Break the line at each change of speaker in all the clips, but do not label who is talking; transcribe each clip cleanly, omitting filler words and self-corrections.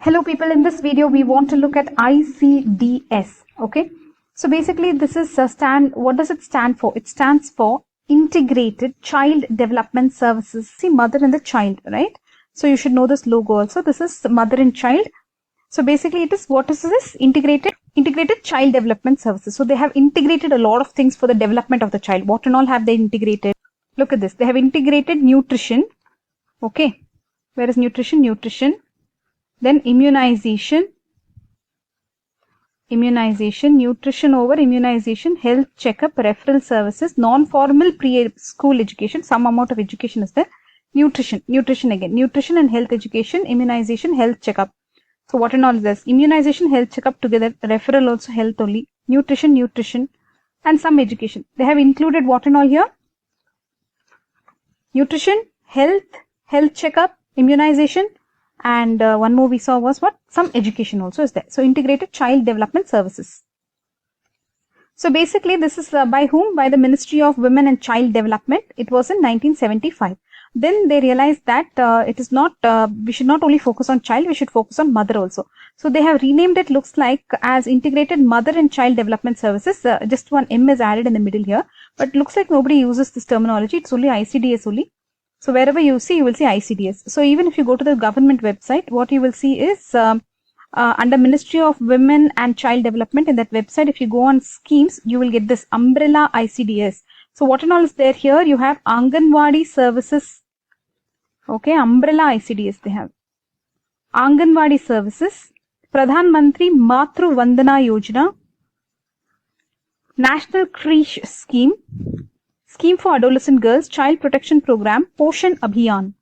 Hello people, in this video we want to look at ICDS. Okay, so basically this is what does it stand for? It stands for Integrated Child Development Services. See, mother and the child, right? So you should know this logo also. This is mother and child. So basically it is, what is this? Integrated Child Development Services. So they have integrated a lot of things for the development of the child. What and all have they integrated? Look at this. They have integrated nutrition. Okay, where is nutrition? Then immunization, nutrition over immunization, health checkup, referral services, non-formal pre-school education, some amount of education is there, nutrition again, nutrition and health education, immunization, health checkup. So what and all is this? Immunization, health checkup together, referral also health only, nutrition, and some education. They have included what and all here? Nutrition, health checkup, immunization, and one more we saw was what? Some education also is there. So Integrated Child Development Services. So basically this is by whom? By the Ministry of Women and Child Development. It was in 1975. Then they realized that it is not, we should not only focus on child, we should focus on mother also. So they have renamed it, looks like, as Integrated Mother and Child Development Services. Just one M is added in the middle here. But looks like nobody uses this terminology. It's only ICDS only. So wherever you see, you will see ICDS. So even if you go to the government website, what you will see is under Ministry of Women and Child Development, in that website, if you go on schemes, you will get this umbrella ICDS. So what and all is there here? You have Anganwadi services. Okay, umbrella ICDS they have. Anganwadi services, Pradhan Mantri Matru Vandana Yojana, National Creche Scheme, Scheme for Adolescent Girls, Child Protection Program, Poshan Abhiyan.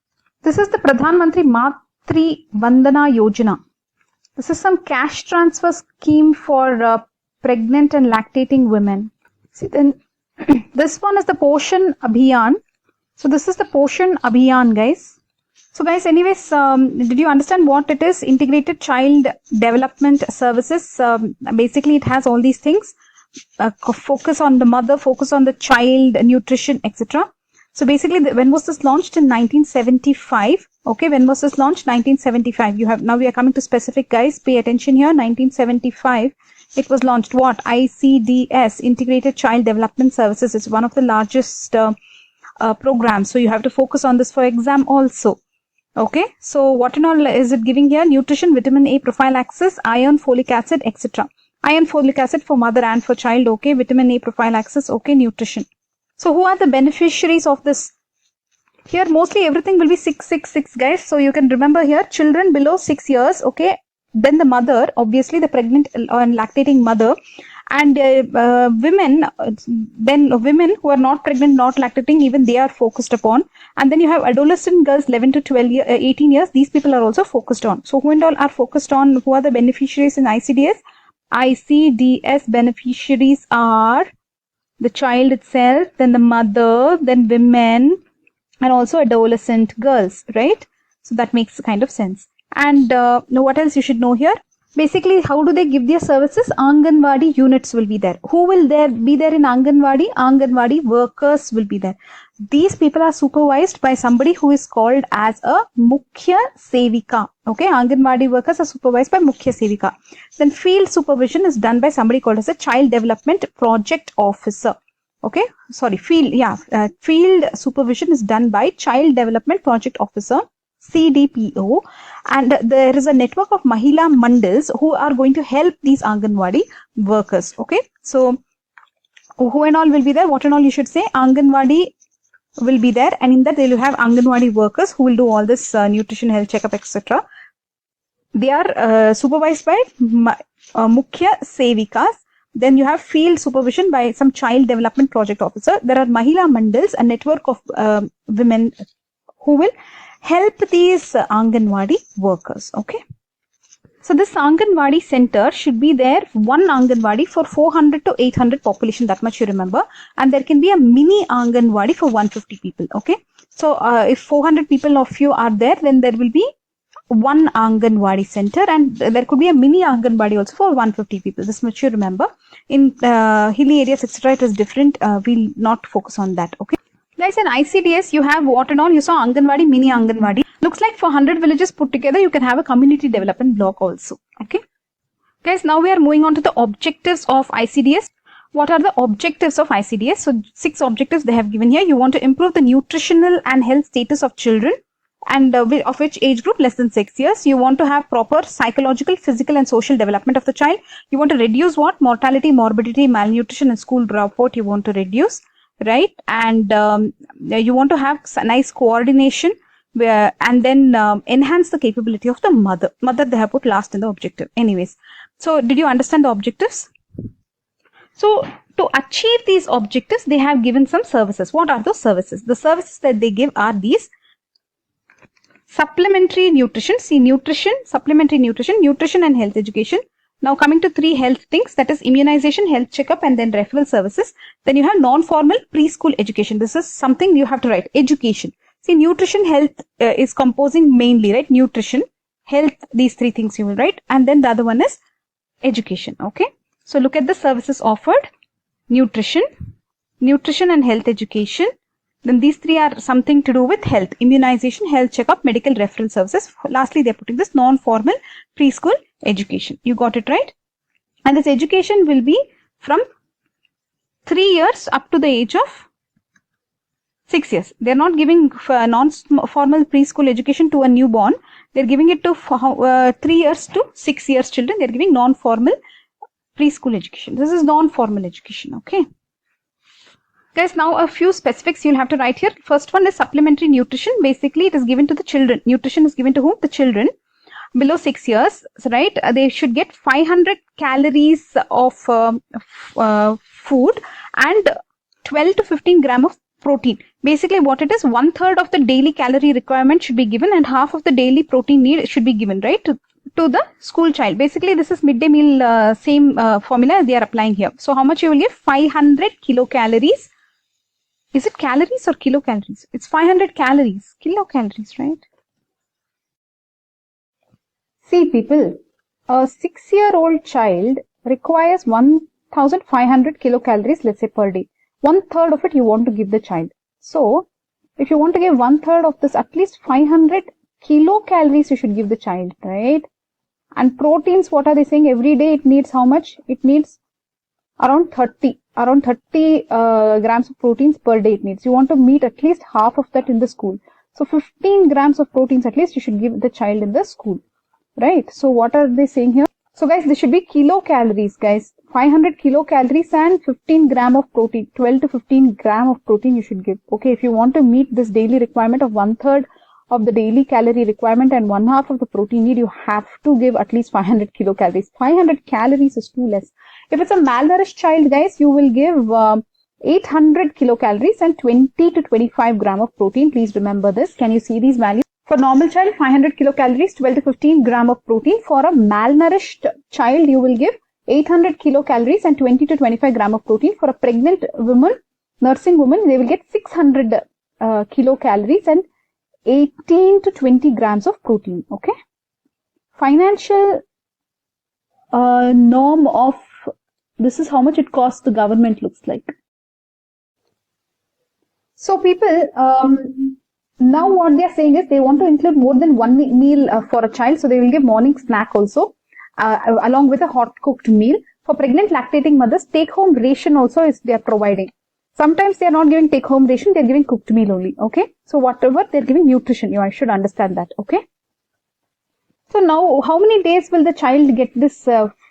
This is the Pradhan Mantri Matru Vandana Yojana. This is some cash transfer scheme for pregnant and lactating women. See, then this one is the Poshan Abhiyan. So this is the Poshan Abhiyan, guys. So guys, anyways, did you understand what it is? Integrated Child Development Services. Basically, it has all these things. Focus on the mother, focus on the child, nutrition, etc. So basically, when was this launched? In 1975. Okay, when was this launched? 1975. Now we are coming to specific, guys. Pay attention here. 1975. It was launched. What? ICDS, Integrated Child Development Services. It's one of the largest programs. So you have to focus on this for exam also. Okay. So what and all is it giving here? Nutrition, vitamin A prophylaxis, iron, folic acid, etc. Iron, folic acid for mother and for child, okay. Vitamin A prophylaxis, okay. Nutrition. So who are the beneficiaries of this? Here mostly everything will be 666, guys. So you can remember here, children below 6 years, okay. Then the mother, obviously the pregnant and lactating mother, and women who are not pregnant, not lactating, even they are focused upon. And then you have adolescent girls 11 to 18 years. These people are also focused on. So who and all are focused on? Who are the beneficiaries in ICDS? ICDS beneficiaries are the child itself, then the mother, then women, and also adolescent girls, right? So that makes kind of sense. And what else you should know here? Basically, how do they give their services? Anganwadi units will be there. Who will be there in Anganwadi? Anganwadi workers will be there. These people are supervised by somebody who is called as a Mukhya Sevika. Okay, Anganwadi workers are supervised by Mukhya Sevika. Then field supervision is done by somebody called as a Child Development Project Officer. Okay, sorry, field supervision is done by Child Development Project Officer, CDPO, and there is a network of Mahila Mandals who are going to help these Anganwadi workers. Okay, so who and all will be there? What and all you should say? Anganwadi will be there, and in that they will have Anganwadi workers who will do all this nutrition, health checkup, etc. They are supervised by Mukhya Sevikas. Then you have field supervision by some Child Development Project Officer. There are Mahila Mandals, a network of women who will help these Anganwadi workers. Okay. So this Anganwadi center should be there, one Anganwadi for 400 to 800 population, that much you remember. And there can be a mini Anganwadi for 150 people. Okay. So if 400 people of you are there, then there will be one Anganwadi center, and there could be a mini Anganwadi also for 150 people. This much you remember. In hilly areas, etc., it is different. We'll not focus on that. Okay. Guys, in ICDS, you have what and all? You saw Anganwadi, mini Anganwadi. Looks like for 100 villages put together, you can have a community development block also. Okay. Guys, now we are moving on to the objectives of ICDS. What are the objectives of ICDS? So 6 objectives they have given here. You want to improve the nutritional and health status of children, and of which age group? Less than 6 years. You want to have proper psychological, physical and social development of the child. You want to reduce what? Mortality, morbidity, malnutrition and school dropout you want to reduce, right? And you want to have nice coordination, and then enhance the capability of the mother. Mother they have put last in the objective. Anyways, so did you understand the objectives? So to achieve these objectives, they have given some services. What are those services? The services that they give are these: supplementary nutrition, supplementary nutrition, nutrition and health education. Now coming to 3 health things, that is immunization, health checkup and then referral services. Then you have non-formal preschool education. This is something you have to write, education. See, nutrition, health is composing mainly, right? Nutrition, health, these 3 things you will write. And then the other one is education, okay? So look at the services offered: nutrition, nutrition and health education. Then these 3 are something to do with health: immunization, health checkup, medical referral services. Lastly, they're putting this non-formal preschool education. You got it right? And this education will be from 3 years up to the age of 6 years. They're not giving non-formal preschool education to a newborn. They're giving it to 3 years to 6 years children. They're giving non-formal preschool education. This is non-formal education, okay? Guys, now a few specifics you'll have to write here. First one is supplementary nutrition. Basically, it is given to the children. Nutrition is given to whom? The children below 6 years, right? They should get 500 calories of food and 12 to 15 gram of protein. Basically, what it is, 1/3 of the daily calorie requirement should be given and half of the daily protein need should be given, right? To the school child. Basically, this is midday meal, same formula they are applying here. So, how much you will give? 500 kilocalories. Is it calories or kilocalories? It's 500 calories. Kilocalories, right? See, people, a 6-year-old child requires 1,500 kilocalories, let's say, per day. 1/3 of it you want to give the child. So, if you want to give 1/3 of this, at least 500 kilocalories you should give the child, right? And proteins, what are they saying? Every day it needs how much? It needs around 30 grams of proteins per day it needs. You want to meet at least half of that in the school. So 15 grams of proteins at least you should give the child in the school, right? So what are they saying here? So guys, this should be kilocalories, guys. 500 kilocalories and 15 gram of protein. 12 to 15 gram of protein you should give. Okay, if you want to meet this daily requirement of 1/3 of the daily calorie requirement and 1/2 of the protein need, you have to give at least 500 kilocalories. 500 calories is too less. If it's a malnourished child, guys, you will give 800 kilocalories and 20 to 25 gram of protein. Please remember this. Can you see these values? For normal child, 500 kilocalories, 12 to 15 gram of protein. For a malnourished child, you will give 800 kilocalories and 20 to 25 gram of protein. For a pregnant woman, nursing woman, they will get 600 kilocalories and 18 to 20 grams of protein. Okay. Financial norm of this is how much it costs the government looks like. So people, now what they are saying is they want to include more than one meal for a child. So they will give morning snack also along with a hot cooked meal. For pregnant lactating mothers, take home ration also is they are providing. Sometimes they are not giving take home ration, they are giving cooked meal only. Okay. So whatever they are giving nutrition, you should understand that. Okay. So now how many days will the child get this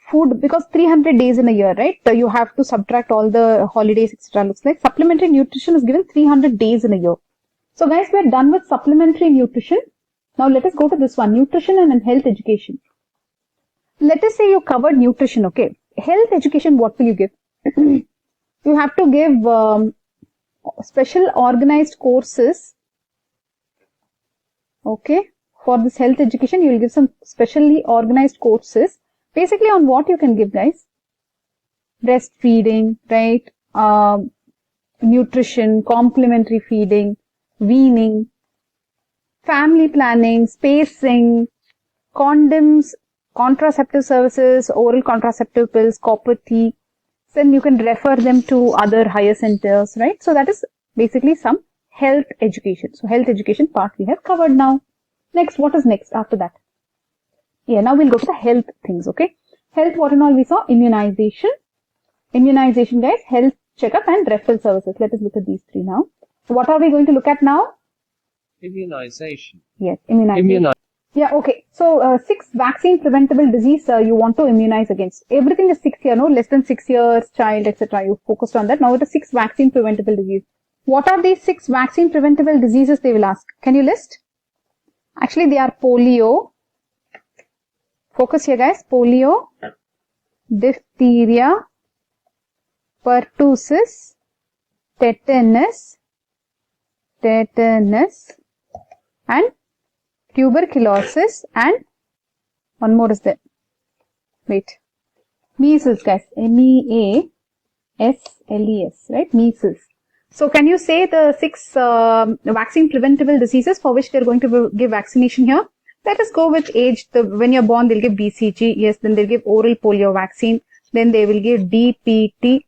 food? Because 300 days in a year, right? So you have to subtract all the holidays, etc. Looks like supplementary nutrition is given 300 days in a year. So guys, we are done with supplementary nutrition. Now let us go to this one, nutrition and health education. Let us say you covered nutrition, okay. Health education, what will you give? You have to give special organized courses, okay. For this health education, you will give some specially organized courses. Basically on what you can give, guys? Breastfeeding, right? Nutrition, complementary feeding, weaning, family planning, spacing, condoms, contraceptive services, oral contraceptive pills, copper tea. Then you can refer them to other higher centers, right? So that is basically some health education. So health education part we have covered now. Next, what is next after that? Yeah, now we'll go to the health things, okay? Health, what and all we saw? Immunization. Immunization, guys, health checkup and referral services. Let us look at these three now. What are we going to look at now?
Immunization.
Yes, immunization. Yeah, okay. So, 6 vaccine preventable disease you want to immunize against. Everything is 6 years, no? Less than 6 years, child, etc. You focused on that. Now it is 6 vaccine preventable disease. What are these 6 vaccine preventable diseases, they will ask? Can you list? Actually, they are polio. Focus here, guys. Polio, diphtheria, pertussis, tetanus, and tuberculosis, and one more is there. Wait. Measles, guys. MEASLES, right? Measles. So, can you say the 6 vaccine preventable diseases for which they are going to give vaccination here? Let us go with age. When you're born, they'll give BCG. Yes, then they'll give oral polio vaccine. Then they will give DPT.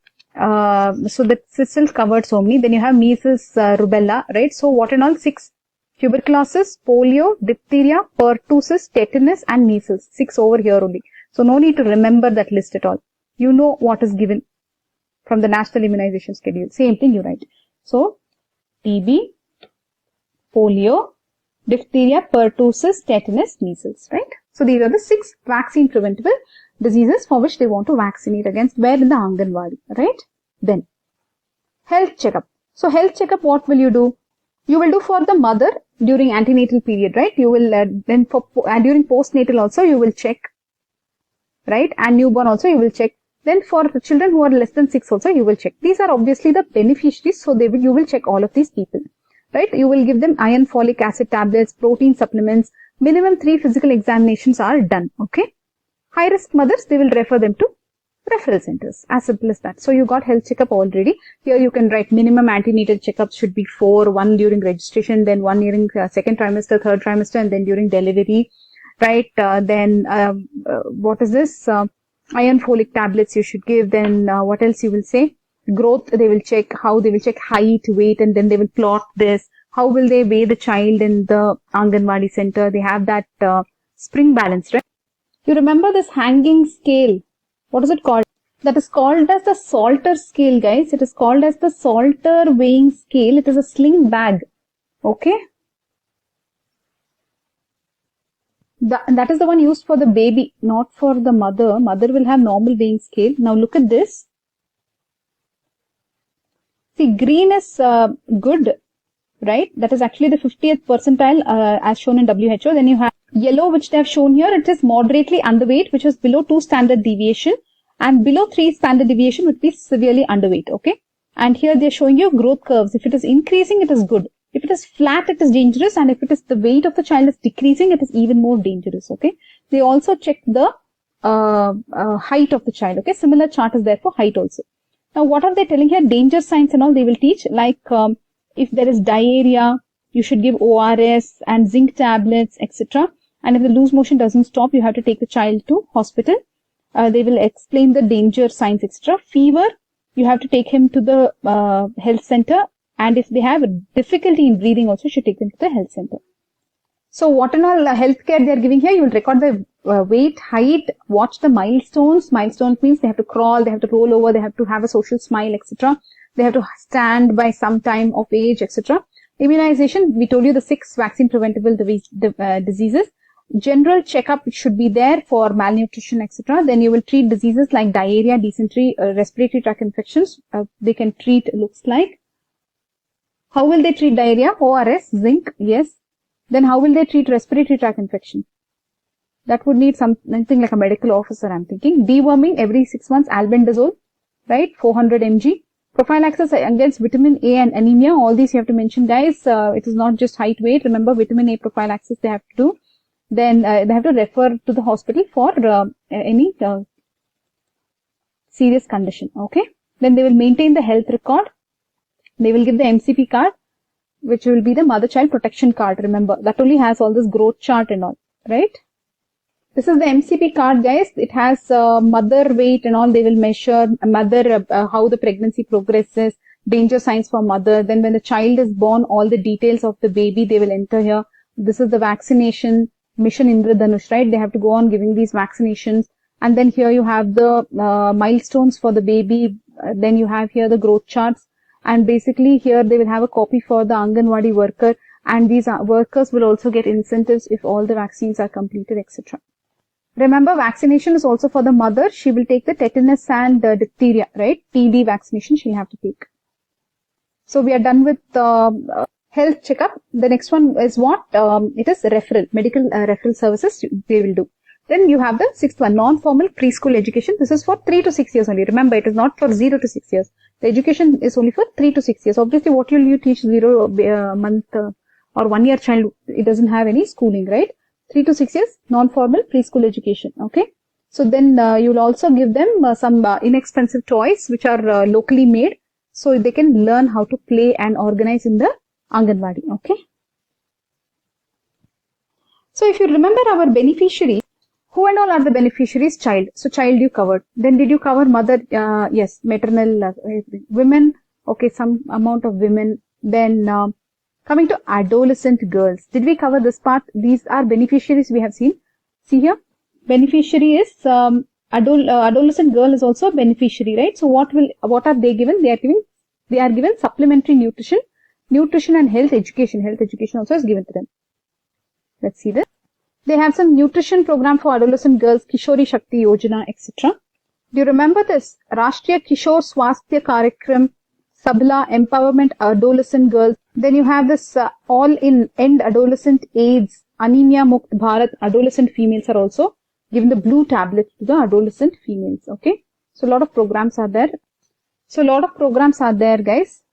So that's still covered so many. Then you have measles, rubella, right? So what and all? 6. Tuberculosis, polio, diphtheria, pertussis, tetanus, and measles. 6 over here only. So no need to remember that list at all. You know what is given from the National Immunization Schedule. Same thing you write. So, TB, polio, diphtheria, pertussis, tetanus, measles, right? So these are the 6 vaccine preventable diseases for which they want to vaccinate against, where in the Anganwadi, right? Then, health checkup. So health checkup, what will you do? You will do for the mother during antenatal period, right? You will then for during postnatal also you will check, right? And newborn also you will check. Then for the children who are less than 6 also you will check. These are obviously the beneficiaries, so you will check all of these people. Right? You will give them iron folic acid tablets, protein supplements. Minimum 3 physical examinations are done. Okay. High risk mothers, they will refer them to referral centers. As simple as that. So you got health checkup already. Here you can write minimum antenatal checkups should be 4, 1 during registration, then 1 during second trimester, third trimester, and then during delivery. Right? What is this? Iron folic tablets you should give. Then what else you will say? Growth, they will check. How they will check height, weight, and then they will plot this. How will they weigh the child in the Anganwadi center? They have that spring balance, right? You remember this hanging scale? What is it called? That is called as the Salter scale, guys. It is called as the Salter weighing scale. It is a sling bag. Okay? That is the one used for the baby, not for the mother. Mother will have normal weighing scale. Now look at this. See, green is good, right? That is actually the 50th percentile as shown in WHO. Then you have yellow, which they have shown here. It is moderately underweight, which is below 2 standard deviation. And below 3 standard deviation would be severely underweight, okay? And here they are showing you growth curves. If it is increasing, it is good. If it is flat, it is dangerous. And if it is the weight of the child is decreasing, it is even more dangerous, okay? They also check the height of the child, okay? Similar chart is there for height also. Now, what are they telling here? Danger signs and all they will teach. Like, if there is diarrhea, you should give ORS and zinc tablets, etc. And if the loose motion doesn't stop, you have to take the child to hospital. They will explain the danger signs, etc. Fever, you have to take him to the health center. And if they have difficulty in breathing also, you should take them to the health center. So, what and all healthcare they are giving here, you will record the weight, height, watch the milestones. Milestones means they have to crawl, they have to roll over, they have to have a social smile, etc. They have to stand by some time of age, etc. Immunization, we told you the 6 vaccine preventable diseases. General checkup should be there for malnutrition, etc. Then you will treat diseases like diarrhea, dysentery, respiratory tract infections. They can treat, looks like. How will they treat diarrhea? ORS, zinc, yes. Then how will they treat respiratory tract infection? That would need something like a medical officer, I'm thinking. Deworming every 6 months, albendazole, right? 400 mg. Prophylaxis against vitamin A and anemia. All these you have to mention, guys. It is not just height, weight. Remember, vitamin A prophylaxis they have to do. Then they have to refer to the hospital for any serious condition, okay? Then they will maintain the health record. They will give the MCP card, which will be the mother-child protection card. Remember, that only has all this growth chart and all, right? This is the MCP card, guys. It has mother weight and all. They will measure mother, how the pregnancy progresses. danger signs for mother. Then when the child is born, all the details of the baby, they will enter here. This is the vaccination, Mission Indradhanush, right? They have to go on giving these vaccinations. And then here you have the milestones for the baby. Then you have here the growth charts. And basically here they will have a copy for the Anganwadi worker. And these workers will also get incentives if all the vaccines are completed, etc. Remember, vaccination is also for the mother. She will take the tetanus and diphtheria, right? TB vaccination she'll have to take. So we are done with health checkup. The next one is what? It is referral, medical referral services they will do. Then you have the sixth one, non-formal preschool education. This is for 3 to 6 years only. Remember, it is not for 0 to 6 years. The education is only for 3 to 6 years. Obviously, what will you teach 0 month or 1 year child? It doesn't have any schooling, right? 3 to 6 years, non-formal preschool education. Okay. So then you will also give them some inexpensive toys which are locally made, so they can learn how to play and organize in the Anganwadi. Okay. So if you remember our beneficiaries, who and all are the beneficiaries? Child. So child you covered. Then did you cover mother? Yes, maternal women. Okay, some amount of women. Then coming to adolescent girls. Did we cover this part? These are beneficiaries we have seen. See here, beneficiary is adolescent girl is also a beneficiary, right? So what are they given? They are given supplementary nutrition and health education. Health education also is given to them. Let's see this. They have some nutrition program for adolescent girls, Kishori Shakti Yojana, etc. Do you remember this? Rashtriya Kishore Swasthya Karyakram, Sabla Empowerment Adolescent Girls. Then you have this all-in End Adolescent AIDS, Anemia Mukt Bharat. Adolescent females are also given the blue tablet to the adolescent females. Okay. So a lot of programs are there. Guys.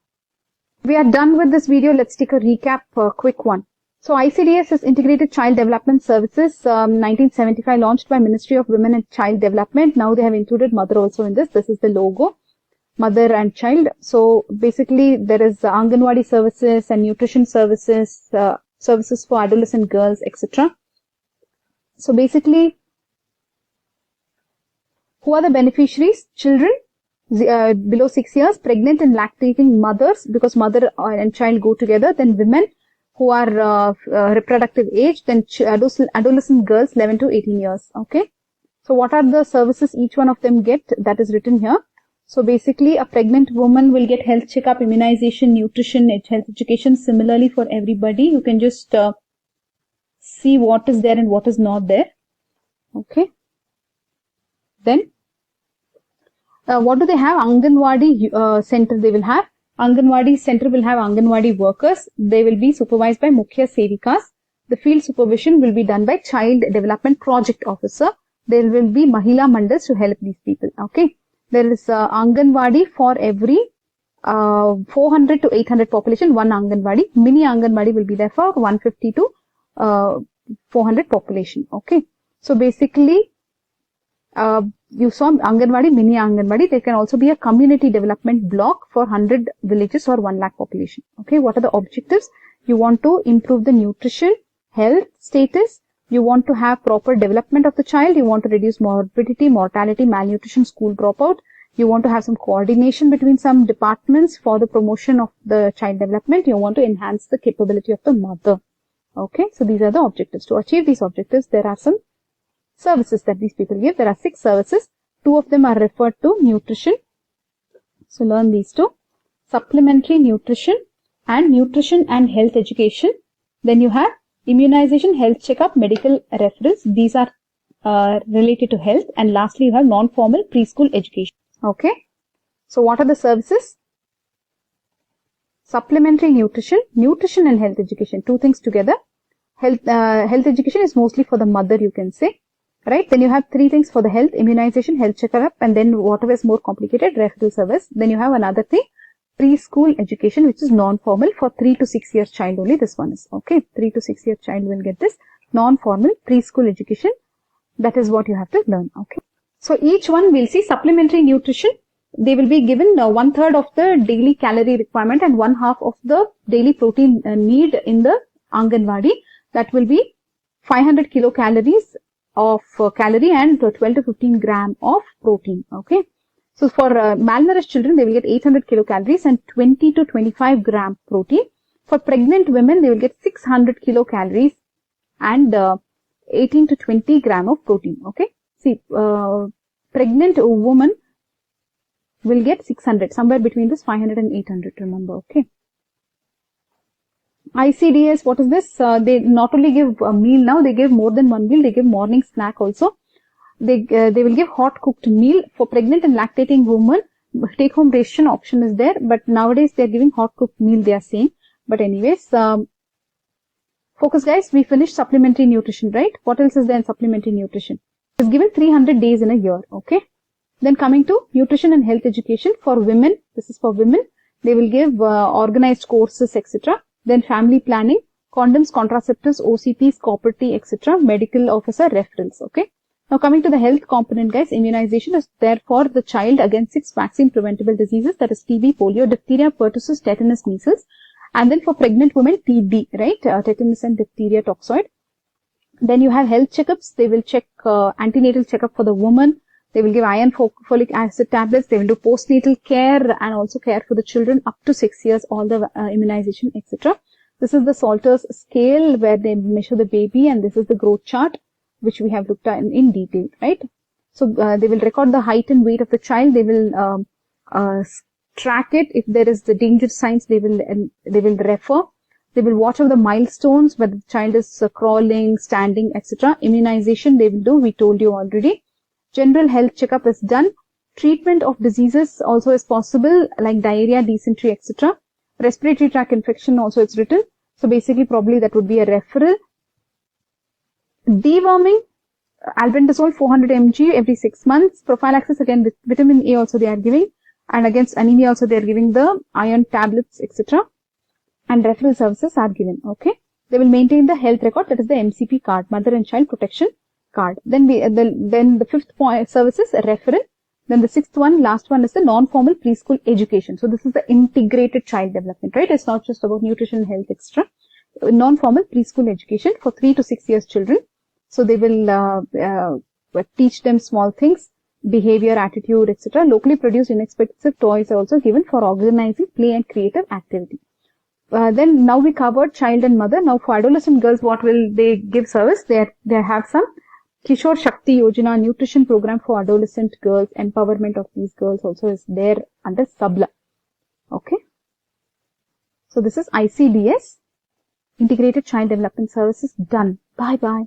We are done with this video. Let's take a recap, quick one. So ICDS is Integrated Child Development Services, 1975, launched by Ministry of Women and Child Development. Now they have included mother also in this. This is the logo, mother and child. So basically there is Anganwadi services and nutrition services, services for adolescent girls, etc. So basically, who are the beneficiaries? Children below 6 years, pregnant and lactating mothers, because mother and child go together. Then women who are reproductive age, then adolescent girls 11 to 18 years. Okay. So what are the services each one of them get? That is written here. So basically a pregnant woman will get health checkup, immunization, nutrition, health education. Similarly for everybody, you can just see what is there and what is not there. Okay. Then what do they have? Anganwadi center they will have. Anganwadi center will have Anganwadi workers. They will be supervised by Mukhya Sevikas. The field supervision will be done by Child Development Project Officer. There will be Mahila Mandals to help these people. Okay. There is Anganwadi for every 400 to 800 population, one Anganwadi. Mini Anganwadi will be there for 150 to 400 population. Okay. So basically, you saw Anganwadi, mini Anganwadi. There can also be a community development block for 100 villages or 1 lakh population. Okay, what are the objectives? You want to improve the nutrition, health status. You want to have proper development of the child. You want to reduce morbidity, mortality, malnutrition, school dropout. You want to have some coordination between some departments for the promotion of the child development. You want to enhance the capability of the mother. Okay, so these are the objectives. To achieve these objectives, there are some services that these people give. There are 6 services. 2 of them are referred to nutrition. So learn these 2. Supplementary nutrition and health education. Then you have immunization, health checkup, medical referrals. These are related to health. And lastly, you have non-formal preschool education. Okay. So what are the services? Supplementary nutrition and health education. 2 things together. Health education is mostly for the mother, you can say. Right. Then you have 3 things for the health, immunization, health checkup, and then whatever is more complicated, referral service. Then you have another thing, preschool education, which is non-formal for 3 to 6 years child only. This one is okay. 3 to 6 year child will get this non-formal preschool education. That is what you have to learn. Okay. So each one will see supplementary nutrition. They will be given 1/3 of the daily calorie requirement and 1/2 of the daily protein need in the Anganwadi. That will be 500 kilocalories of calorie and 12 to 15 gram of protein. Okay. So for malnourished children, they will get 800 kilocalories and 20 to 25 gram protein. For pregnant women, they will get 600 kilocalories and 18 to 20 gram of protein. Okay. See, pregnant woman will get 600, somewhere between this 500 and 800, remember. Okay. ICDS, what is this? They not only give a meal now, they give more than one meal. They give morning snack also. They will give hot cooked meal. For pregnant and lactating women, take home ration option is there, but nowadays they are giving hot cooked meal, they are saying. But anyways, focus guys, we finished supplementary nutrition, right? What else is there in supplementary nutrition? It's given 300 days in a year, okay? Then coming to nutrition and health education for women, this is for women. They will give organized courses, etc. Then family planning, condoms, contraceptives, OCPs, copper T, etc. Medical officer referrals, okay? Now coming to the health component guys, immunization is there for the child against 6 vaccine preventable diseases, that is TB, polio, diphtheria, pertussis, tetanus, measles. And then for pregnant women, TB, right? Tetanus and diphtheria toxoid. Then you have health checkups. They will check antenatal checkup for the woman. They will give iron folic acid tablets. They will do postnatal care and also care for the children up to 6 years, all the immunization, etc. This is the Salter's scale where they measure the baby, and this is the growth chart which we have looked at in detail, right? So they will record the height and weight of the child. They will track it. If there is the danger signs, they will refer. They will watch over the milestones whether the child is crawling, standing, etc. Immunization they will do. We told you already. General health checkup is done. Treatment of diseases also is possible, like diarrhea, dysentery, etc. Respiratory tract infection also it's written. So basically probably that would be a referral. Deworming, albendazole 400 mg every 6 months. Prophylaxis, again with vitamin A also they are giving. And against anemia also they are giving the iron tablets, etc. And referral services are given, okay. They will maintain the health record, that is the MCP card, Mother and Child Protection Card. Then the fifth point service is referral. Then the sixth one, last one is the non-formal preschool education. So this is the integrated child development, right? It's not just about nutrition, health, etc. Non-formal preschool education for 3 to 6 years children. So they will teach them small things, behavior, attitude, etc. Locally produced inexpensive toys are also given for organizing play and creative activity. Then now we covered child and mother. Now for adolescent girls, what will they give service? They have some Kishore Shakti Yojana nutrition program for adolescent girls. Empowerment of these girls also is there under SABLA. Okay. So this is ICDS, Integrated Child Development Services, done. Bye bye.